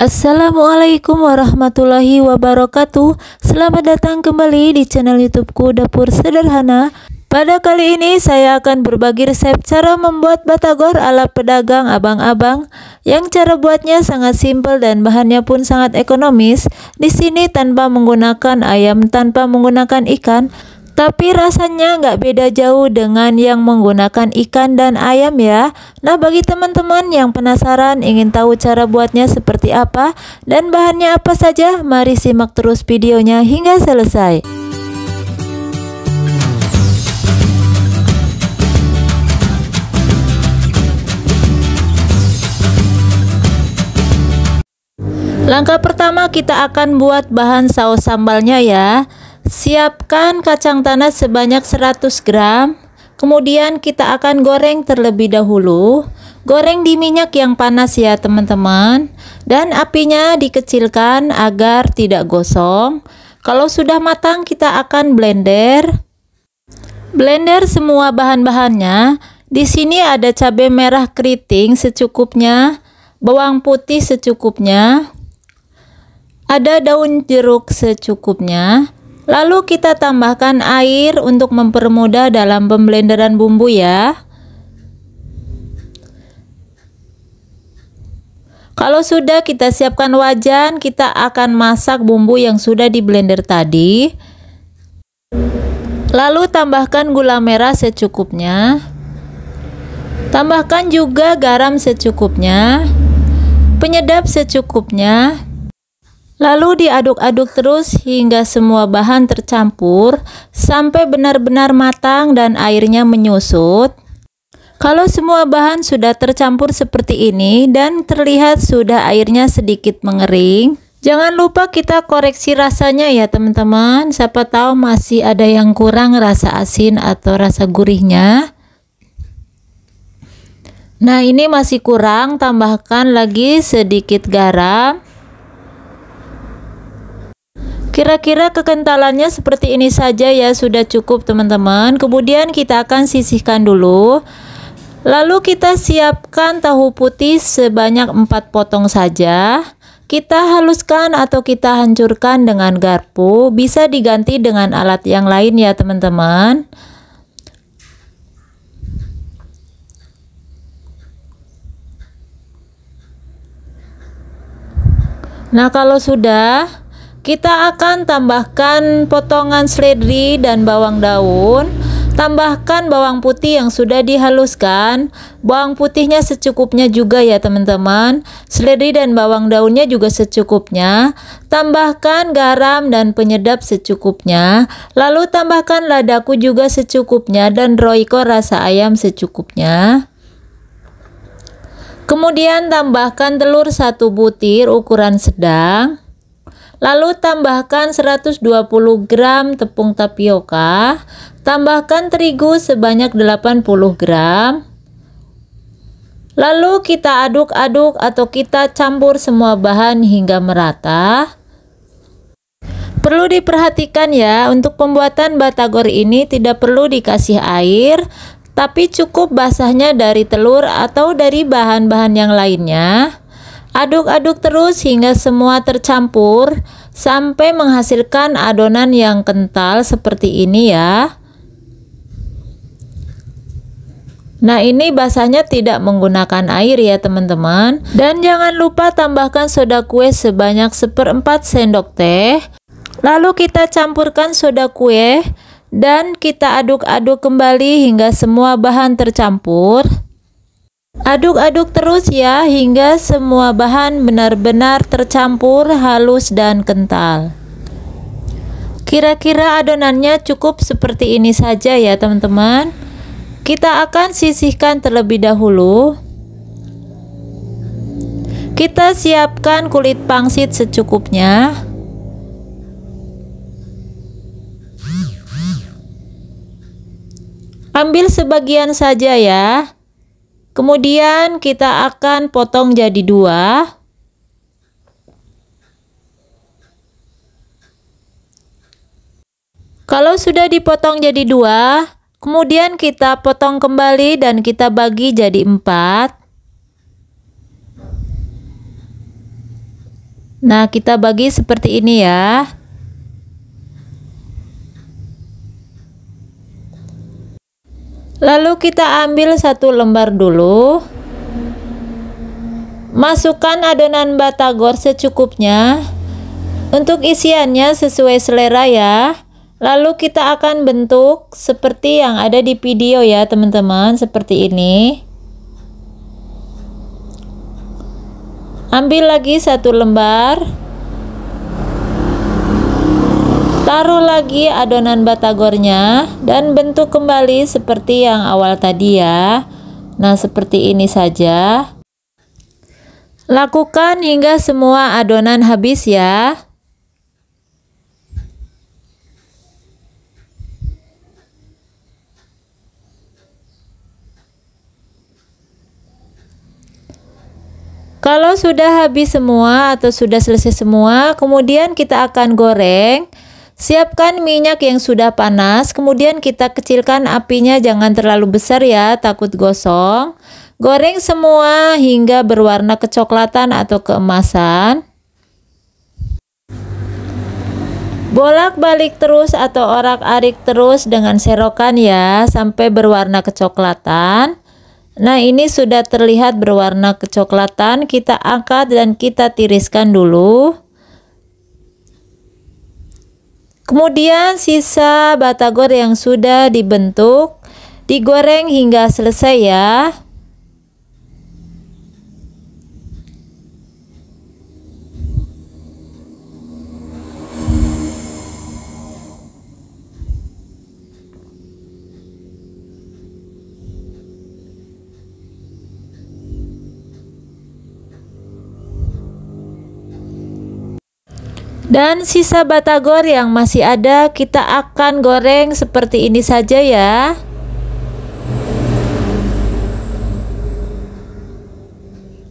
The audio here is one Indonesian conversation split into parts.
Assalamualaikum warahmatullahi wabarakatuh. Selamat datang kembali di channel YouTubeku Dapur Sederhana. Pada kali ini saya akan berbagi resep cara membuat batagor ala pedagang abang-abang, yang cara buatnya sangat simpel dan bahannya pun sangat ekonomis. Di sini tanpa menggunakan ayam, tanpa menggunakan ikan, tapi rasanya nggak beda jauh dengan yang menggunakan ikan dan ayam ya. Nah, bagi teman-teman yang penasaran ingin tahu cara buatnya seperti apa dan bahannya apa saja, mari simak terus videonya hingga selesai. Langkah pertama, kita akan buat bahan saus sambalnya ya. Siapkan kacang tanah sebanyak 100 gram. Kemudian kita akan goreng terlebih dahulu. Goreng di minyak yang panas ya teman-teman. Dan apinya dikecilkan agar tidak gosong. Kalau sudah matang kita akan blender. Blender semua bahan-bahannya. Di sini ada cabai merah keriting secukupnya, bawang putih secukupnya, ada daun jeruk secukupnya. Lalu kita tambahkan air untuk mempermudah dalam pemblenderan bumbu ya. Kalau sudah, kita siapkan wajan, kita akan masak bumbu yang sudah di blender tadi. Lalu tambahkan gula merah secukupnya. Tambahkan juga garam secukupnya, penyedap secukupnya. Lalu diaduk-aduk terus hingga semua bahan tercampur sampai benar-benar matang dan airnya menyusut. Kalau semua bahan sudah tercampur seperti ini dan terlihat sudah airnya sedikit mengering, jangan lupa kita koreksi rasanya ya teman-teman. Siapa tahu masih ada yang kurang rasa asin atau rasa gurihnya. Nah, ini masih kurang, tambahkan lagi sedikit garam. Kira-kira kekentalannya seperti ini saja ya, sudah cukup teman-teman. Kemudian kita akan sisihkan dulu. Lalu kita siapkan tahu putih sebanyak 4 potong saja. Kita haluskan atau kita hancurkan dengan garpu. Bisa diganti dengan alat yang lain ya teman-teman. Nah, kalau sudah, kita akan tambahkan potongan seledri dan bawang daun. Tambahkan bawang putih yang sudah dihaluskan. Bawang putihnya secukupnya juga ya teman-teman. Seledri dan bawang daunnya juga secukupnya. Tambahkan garam dan penyedap secukupnya. Lalu tambahkan ladaku juga secukupnya dan roiko rasa ayam secukupnya. Kemudian tambahkan telur 1 butir ukuran sedang. Lalu tambahkan 120 gram tepung tapioka. Tambahkan terigu sebanyak 80 gram. Lalu kita aduk-aduk atau kita campur semua bahan hingga merata. Perlu diperhatikan ya, untuk pembuatan batagor ini tidak perlu dikasih air, tapi cukup basahnya dari telur atau dari bahan-bahan yang lainnya. Aduk-aduk terus hingga semua tercampur sampai menghasilkan adonan yang kental seperti ini ya. Nah, ini basahnya tidak menggunakan air ya teman-teman. Dan jangan lupa tambahkan soda kue sebanyak 1/4 sendok teh. Lalu kita campurkan soda kue dan kita aduk-aduk kembali hingga semua bahan tercampur. Aduk-aduk terus ya hingga semua bahan benar-benar tercampur halus dan kental. Kira-kira adonannya cukup seperti ini saja ya teman-teman. Kita akan sisihkan terlebih dahulu. Kita siapkan kulit pangsit secukupnya. Ambil sebagian saja ya. Kemudian kita akan potong jadi 2. Kalau sudah dipotong jadi 2, kemudian kita potong kembali dan kita bagi jadi 4. Nah, kita bagi seperti ini ya. Lalu kita ambil satu lembar dulu. Masukkan adonan batagor secukupnya. Untuk isiannya sesuai selera ya. Lalu kita akan bentuk seperti yang ada di video ya teman-teman, seperti ini. Ambil lagi satu lembar, taruh lagi adonan batagornya dan bentuk kembali seperti yang awal tadi ya. Nah, seperti ini saja. Lakukan hingga semua adonan habis ya. Kalau sudah habis semua atau sudah selesai semua, kemudian kita akan goreng. Siapkan minyak yang sudah panas, kemudian kita kecilkan apinya, jangan terlalu besar ya, takut gosong. Goreng semua hingga berwarna kecoklatan atau keemasan. Bolak-balik terus atau orak-arik terus dengan serokan ya, sampai berwarna kecoklatan. Nah, ini sudah terlihat berwarna kecoklatan. Kita angkat dan kita tiriskan dulu. Kemudian sisa batagor yang sudah dibentuk digoreng hingga selesai ya. Dan sisa batagor yang masih ada kita akan goreng seperti ini saja ya.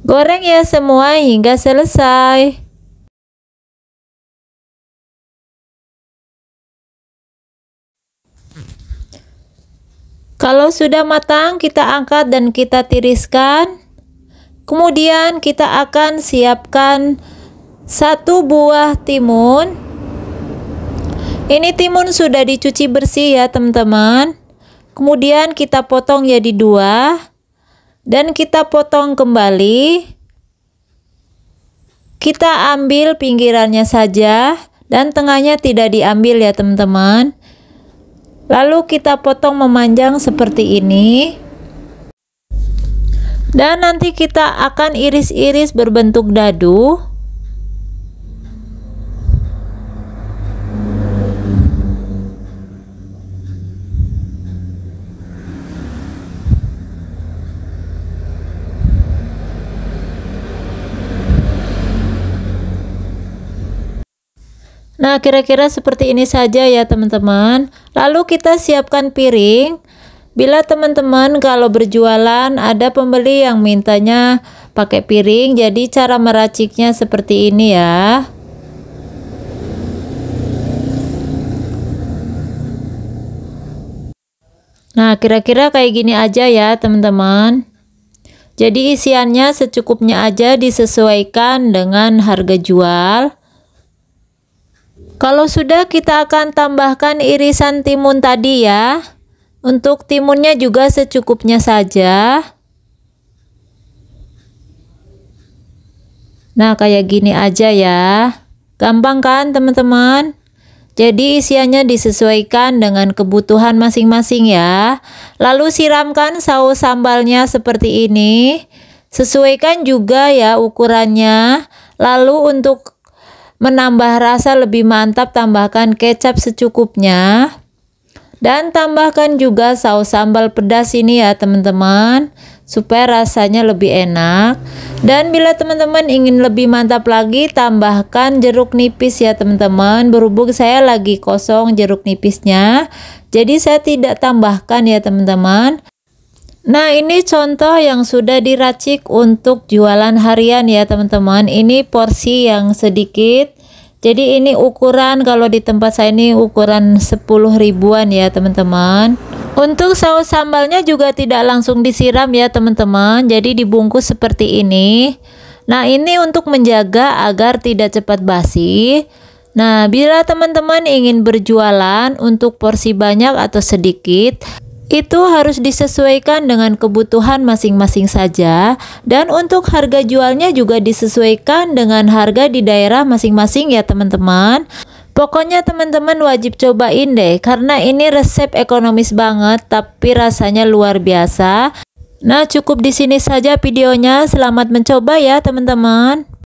Goreng ya semua hingga selesai. Kalau sudah matang, kita angkat dan kita tiriskan. Kemudian kita akan siapkan satu buah timun. Ini timun sudah dicuci bersih ya teman-teman. Kemudian kita potong jadi dua dan kita potong kembali. Kita ambil pinggirannya saja dan tengahnya tidak diambil ya teman-teman. Lalu kita potong memanjang seperti ini. Dan nanti kita akan iris-iris berbentuk dadu. Nah, kira-kira seperti ini saja ya teman-teman. Lalu kita siapkan piring. Bila teman-teman kalau berjualan ada pembeli yang mintanya pakai piring, jadi cara meraciknya seperti ini ya. Nah, kira-kira kayak gini aja ya teman-teman. Jadi isiannya secukupnya aja, disesuaikan dengan harga jual. Kalau sudah, kita akan tambahkan irisan timun tadi ya. Untuk timunnya juga secukupnya saja. Nah, kayak gini aja ya. Gampang kan teman-teman? Jadi isiannya disesuaikan dengan kebutuhan masing-masing ya. Lalu siramkan saus sambalnya seperti ini. Sesuaikan juga ya ukurannya. Lalu untuk menambah rasa lebih mantap, tambahkan kecap secukupnya. Dan tambahkan juga saus sambal pedas ini ya teman-teman, supaya rasanya lebih enak. Dan bila teman-teman ingin lebih mantap lagi, tambahkan jeruk nipis ya teman-teman. Berhubung saya lagi kosong jeruk nipisnya, jadi saya tidak tambahkan ya teman-teman. Nah, ini contoh yang sudah diracik untuk jualan harian ya teman-teman. Ini porsi yang sedikit. Jadi ini ukuran, kalau di tempat saya ini ukuran 10 ribuan ya teman-teman. Untuk saus sambalnya juga tidak langsung disiram ya teman-teman. Jadi dibungkus seperti ini. Nah, ini untuk menjaga agar tidak cepat basi. Nah, bila teman-teman ingin berjualan untuk porsi banyak atau sedikit, itu harus disesuaikan dengan kebutuhan masing-masing saja, dan untuk harga jualnya juga disesuaikan dengan harga di daerah masing-masing ya teman-teman. Pokoknya teman-teman wajib cobain deh, karena ini resep ekonomis banget tapi rasanya luar biasa. Nah, cukup di sini saja videonya. Selamat mencoba ya teman-teman.